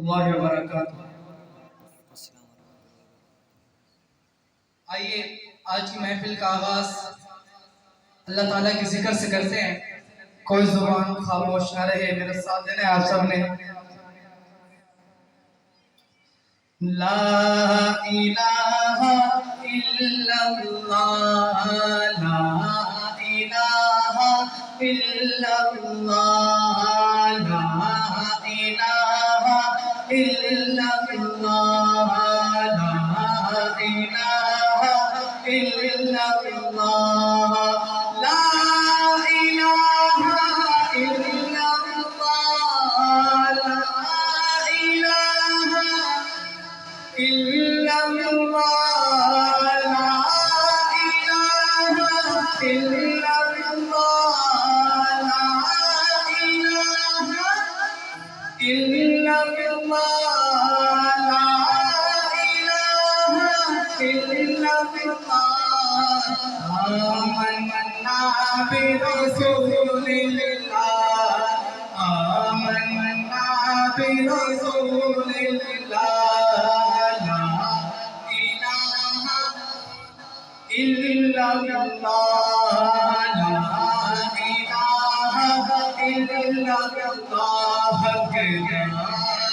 اللہ وبرکاتہ۔ آئیے آج کی محفل کا آغاز اللہ تعالیٰ کے ذکر سے کرتے ہیں۔ کوئی زبان خاموش نہ رہے، میرے ساتھ دینا آپ سب نے۔ لا الہ الا اللہ، لا الہ الا اللہ، لا الہ الا اللہ، لا الہ الا اللہ، لا الہ الا اللہ، لا الہ إلا الله، لا إله إلا الله، لا إله إلا الله، لا إله إلا الله، آمنا برسول الله، آمنا برسول الله، إلا الله، لا إله إلا الله، لا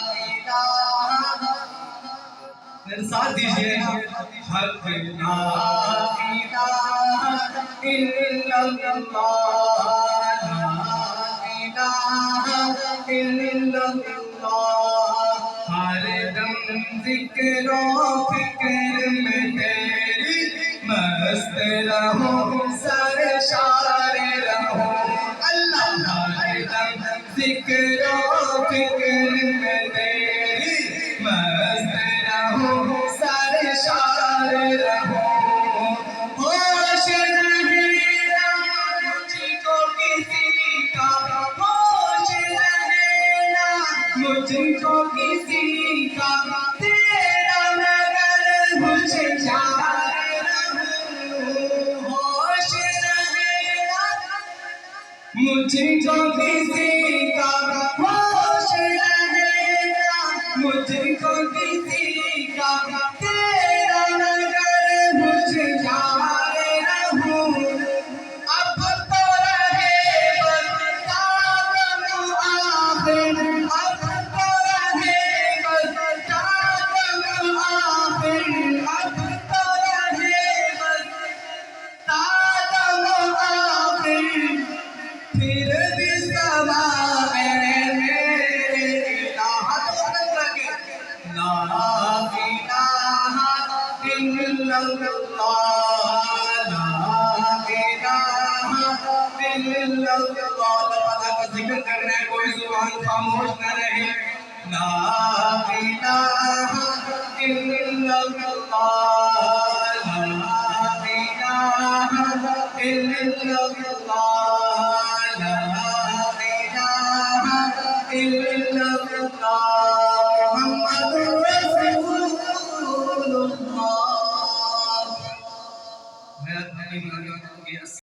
إله، میرے ساتھ دیجئے، حق لا إله إلا الله، لا إله إلا الله، ہر دم ذکر و فکر میں تیری مست رہوں، سرشار رہوں، اللہ ہر دم ذکر و فکر میں تیری مست رہوں، سرشار رہوں، ہوش رہے نہ مجھ کو کسی کا، ہوش رہے نہ مجھ کو کسی کا، تیرا مگر ہوشیار رہوں، ہوش رہے نہ مجھ کو کسی کا، ہوش رہے نہ مجھ کو کسی کا، تیرا مگر ہوشیار رہوں، اب تو رہے بس قدم آخر، اب تو رہے بس قدم آخر، اب تو رہے بس قدم آخر، پھر بھی سمائے میرے الہ، لا الہ الا اللہ، لا الہ الا اللہ، اللہ کا ذکر کر رہے ہیں، کوئی زبان خاموش نہ رہے، لا الہ الا اللہ، لا الہ الا اللہ۔